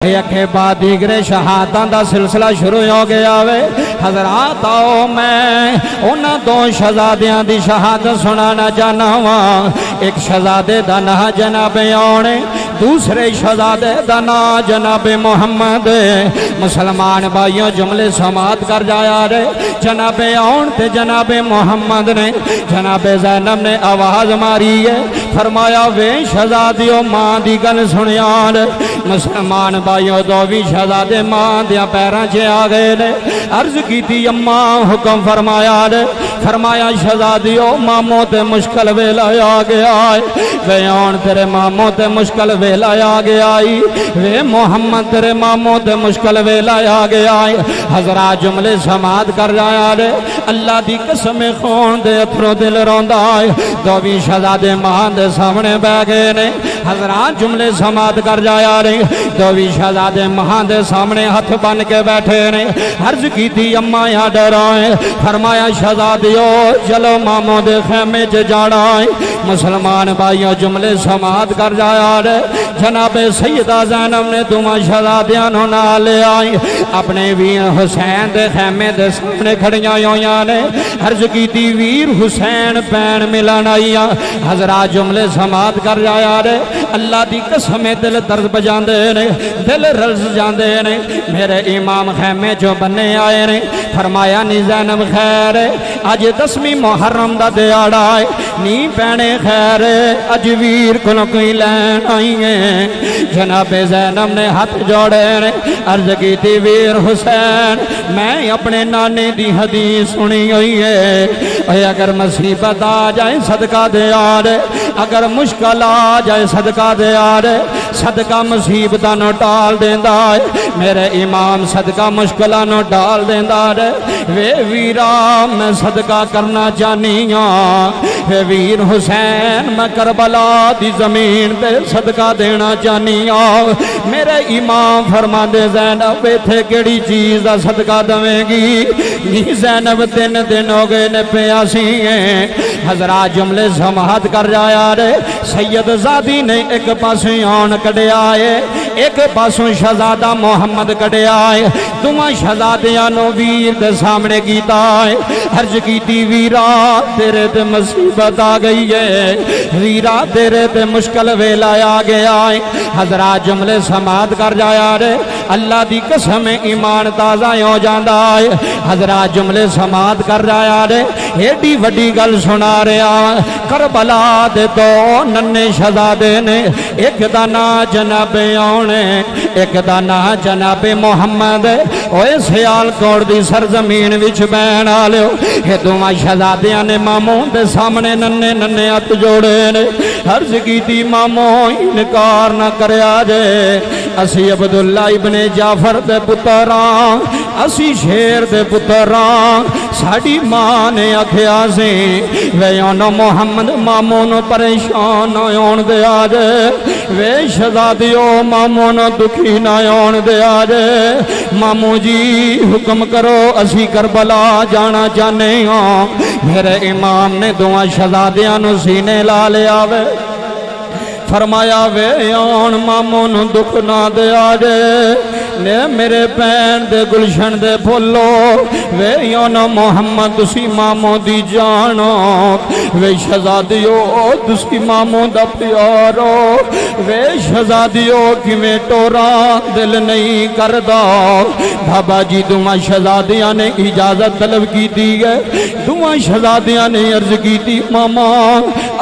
کے بعد دیگر شہادتاں دا سلسلہ شروع ہو گیا وے حضرات آؤ میں انہاں دو شہزادیاں دی شہادت سنانا جانا ہوا ایک شہزادے دا نام جناب آنے دوسرے شہزادے دا نام جناب محمد مسلمان بھائیوں جملے سماعت کر جایا رے جناب آن تے جناب محمد نے جناب زینب نے آواز ماری ہے فرمایا وے شہزادیوں ماں دی گل سنیان مسلمان بھائیوں دو بھی شہزادے ماں دیا پیران چھے آگئے نے عرض کی تھی اماں حکم فرمایا نے فرمایا شہزادیوں ماموں تے مشکل ویلا آگے آئے وے آن تیرے ماموں تے مشکل ویلا آگے آئی وے محمد تیرے ماموں تے مشکل ویلا آگے آئی حضرات جملے سماعت کر جایا نے اللہ دی قسم خون دے اتھروں دل روندہ آئے دو بھی شہزادے ماں دے سامنے بے گئے نے حضرات جملے سماعت کر جایا نے دو بھی شہزادے ماں دے سامنے ہاتھ بن کے بیٹھے نے عرض کی تھی اماں یا ڈرائیں فرمایا شہزادیو چلو ماموں دے خیمے چ جانا ہے مسلمان بھائیوں جملے سماعت کر جایا رے جناب سیدہ زینب نے دوما شہزادیاں نو نہ لے آئی اپنے ویر حسین دے خیمے دے سامنے کھڑیاں ہویاں نے عرض کی تھی ویر حسین پین ملان آئیاں حضرات جملے سماعت کر جایا رے اللہ دی قسم دل درد بجان دے نے دل رلز جاندے نے میرے امام خیمے جو بننے آئے نے فرمایا نی زینب خیر اج 10ویں محرم دا دیاڑا ہے نی پینے خیر اج ویر کلوں کوئی لین آئیں جناب زینب نے ہاتھ جوڑے نے عرض کی تھی ویر حسین میں اپنے نانے دی حدیث سنی ہوئی ہے اے اگر مصیبت آ جائے صدقہ دے آرے اگر مشکل آ جائے صدقہ دے آرے صدقہ مصیبتہ نو ڈال دیندہ ہے میرے امام صدقہ مشکلہ نو ڈال دیندہ ہے وے ویرا میں صدقہ کرنا چاہنی ہاں وے ویر حسین میں کربلا دی زمین پہ صدقہ دینا چاہنی ہاں میرے امام فرما دے زینب تھے کیڑی چیز دا صدقہ دویں گی نی زینب دن دن ہو گئے نے پیاسی ہیں حضرات جملے سماعت کر جایا رے سید زادی نے ایک پاسوں آن کڑے آئے ایک پاسوں شہزادہ محمد کڑے آئے دوما شہزادیاں نو ویر دے سامنے کیتا ہے عرض کیتی ویرا تیرے تے مصیبت آ گئی ہے ویرا تیرے تے مشکل ویلا آ گیا ہے حضرات جملے سماعت کر جایا رے اللہ دی قسم ایمان تازہ ہو جاندہ ہے حضرات جملے سماعت کر جایا رے ایڈی وڈی گل سنا رہا کربلا دے دو ننے شہزادے نے ایک دانا جناب آنے ایک دانا جناب محمد اوے سیال کوڑ دی سرزمین وچ بین آلیو یہ دوما شہزادیاں نے ماموں دے سامنے ننے ننے ہاتھ جوڑے نے عرض کی تھی ماموں انکار نہ کرے آجے اسی عبداللہ ابن جعفر دے پتران اسی شیر دے پتران ساڑی ماں نے اکھیا سے ویانو محمد ماموں نو پریشان آیون دے آجے وے شہزادیو ماموں نو دکھی نایون دے آجے ماموں جی حکم کرو اسی کربلا جانا چاہنے ہاں میرے امام نے دعا شہزادیاں نو سینے لا لے آوے فرمایا وے آن ماموں نو دکھ نہ دے آجے نے میرے pain they Gulshan they پھولو way YONO محمد تسی ماموں دی جانو وے شہزادیو تسی ماموں دا پیارو وے شہزادیو کی میں ٹورا دل نہیں کردہ بابا جی دوما شہزادیاں نے اجازت طلب کی دی گئے دوما شہزادیاں نے عرض کی تھی ماما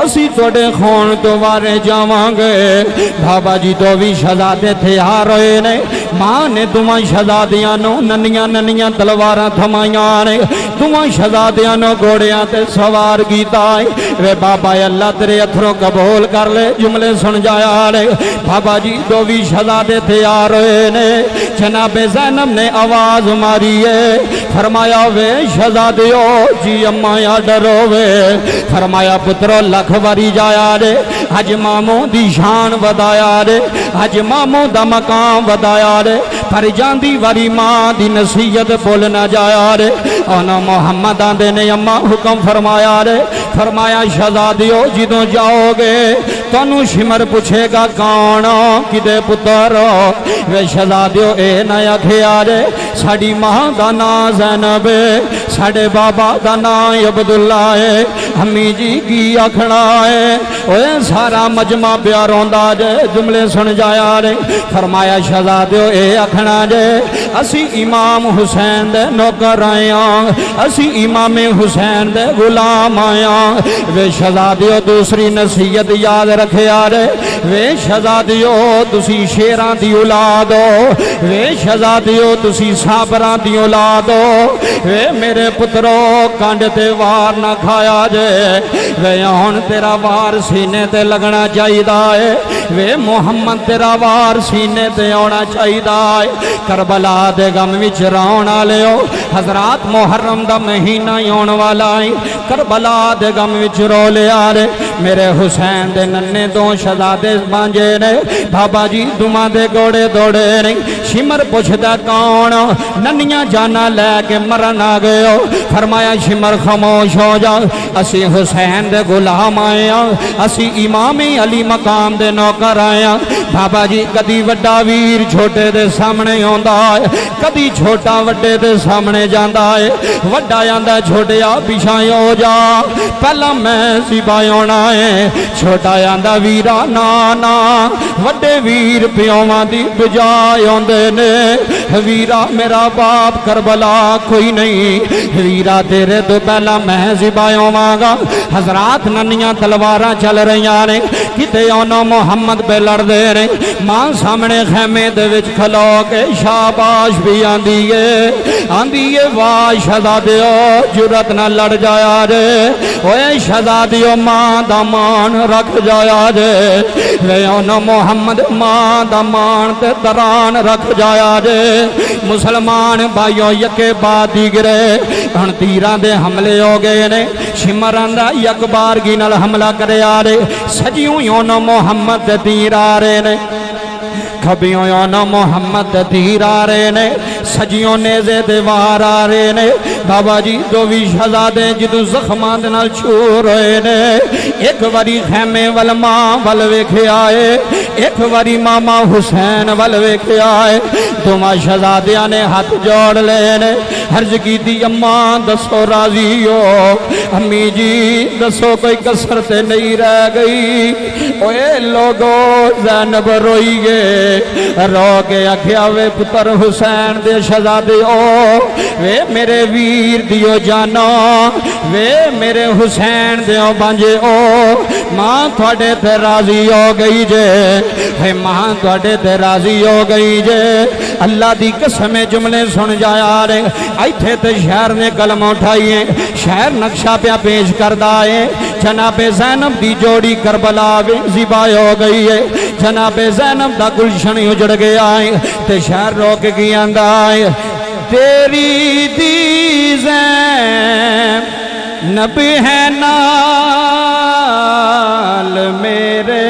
اسی توڑے خون تو وارے جاواں گے بابا جی تو بھی شہزادے تھے آ رہے نے ماں نے دوما شہزادیاں نو ننیاں ننیاں تلواراں تھمائیاں نے دوما شہزادیاں نو گھوڑیاں تے سوار کیتا ہے وے بابا اللہ تیرے اتھروں قبول کر لے جملے سن جایا رے بابا جی دو بھی شہزادے تھے آ رہے نے جناب زینب نے آواز ماری ہے فرمایا وے شہزادیو جی اماں یا ڈرو وے فرمایا پترو لکھ واری جایا رے حج ماموں دی شان ودایا رے حج ماموں دا مقام ودایا رے پر جاندی واری ماں دی نصیحت بولنا جایا رے اونا محمد آندے نے اماں حکم فرمایا رے فرمایا شہزادیو جدوں جاؤ گے تانوں شمر پوچھے گا کون کدے پتر وے شہزادیو اے نہ آکھیا جے ساڈی ماں دا نام زینب ساڈے بابا دا نام عبداللہ ہے امی جی کی آکھنا ہے اوے سارا مجمع پیا روندا جے جملے سن جایا رے فرمایا شہزادیو اے آکھنا جے اسی امام حسین دے نوکر آیاں اسی امام حسین دے غلام آیاں وے شہزادیو دوسری نصیحت یاد رکھے آرے وے شہزادیو تسی شیران دی اولاد ہو وے شہزادیو تسی صابران دی اولاد ہو وے میرے پترو کانڈ تے وار نہ کھایا جے وے ہون تیرا وار سینے تے لگنا چاہیے دائے وے محمد تیرا وار سینے تے ہونا چاہیے دائے کربلا دے غم وچ رونا لیو حضرات محرم دا مہینہ یون والا ہے کربلا دے غم وچ رو لے آرے میرے حسین دے ننے دو شہزادے بانجے نے بابا جی دماں دے گوڑے دوڑے نے شمر پوچھدا کون ننیاں جانا لے کے مرن آ گئے ہو فرمایا شمر خاموش ہو جا اسی حسین دے غلام آئے اسی امام علی مقام دے نوکر آئے بابا جی کدی وڈا ویر چھوٹے دے سامنے ہوندا ہے کدی چھوٹا وڈے دے سامنے جاندا ہے وڈا جاندا چھوٹیا پیچھے ہو جا پہلا میں سپاہی ہونا ہے چھوٹا جاندا ویرا نا وڈے ویر پیواں دی بجائے ہوندے نے ویرا میرا باپ کربلا کوئی نہیں ویرا تیرے تو پہلا میں سپاہی ہوواں گا حضرات ننیاں تلواراں چل رہیاں نے کتے اونا محمد پہ لڑ دے رہے ماں سامنے خیمے دے وچ کھلو کے شاباش بھی آندیے واہ شہزادیو جرت نہ لڑ جایا جے اوے شہزادیو ماں دا مان رکھ جایا جے وے اونا محمد ماں دا مان تے دران رکھ جایا جے مسلمان بھائیو یکے بعد دیگرے ہن تیران دے حملے ہو گئے نے شمران دا یک بار گینل حملہ کرے آرے سجیوں یونا محمد تیر آرے نے کھبیوں یونا محمد تیر آرے نے سجیوں نیزے دیوار آرے نے بابا جی دو بھی شہزادے جدو زخمان دنال چھوڑ رہے نے ایک واری خیمے والماں والویکھے آئے ایک واری ماما حسین والویکھے آئے دوما شہزادیاں نے ہاتھ جوڑ لینے حرج کی دی اماں دسو راضی ہو امی جی دسو کوئی کسر تے نہیں رہ گئی اوے لوگو زینب روئی گے رو کے اکھیا وے پتر حسین دے شہزادے او وے میرے ویر دیو جانا وے میرے حسین دیو بانجے او ماں تھوڑے تے راضی ہو گئی جے ہے ماں تھوڑے تے راضی ہو گئی جے اللہ دی قسم جملے سن جایا رے آئیتھے تے شہر نے کلم اٹھائیے شہر نقشہ پہ پیش کردہ ہے جناب زینب دی جوڑی کربلا زیبائی ہو گئی ہے جناب زینب دا گلشن اجڑ گیا ہے تے شہر روک گئی اندہ ہے تیری دی زینب ہے نال میرے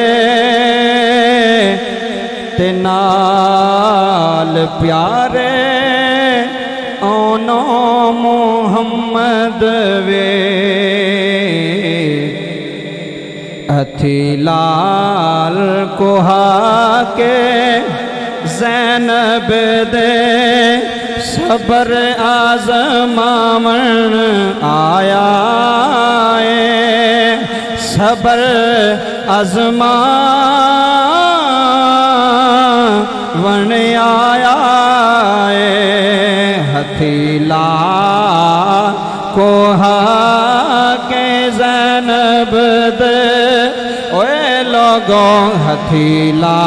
تے نال پیارے اونو محمد وے اتھی لال کوہا کے زینب دے صبر آزمامن آیا ہے صبر آزمامن آیا ہے ہتھیلا کوہا کے زینب دے اوے لوگوں ہتھیلا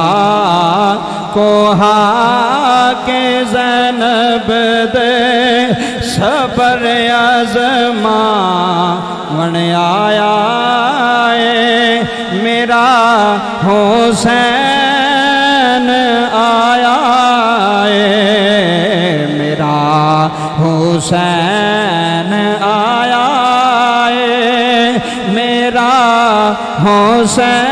کوہا کے زینب دے صبر آزمامن آیا ہے میرا حسین آیا ہے میرا حسین آیا ہے میرا حسین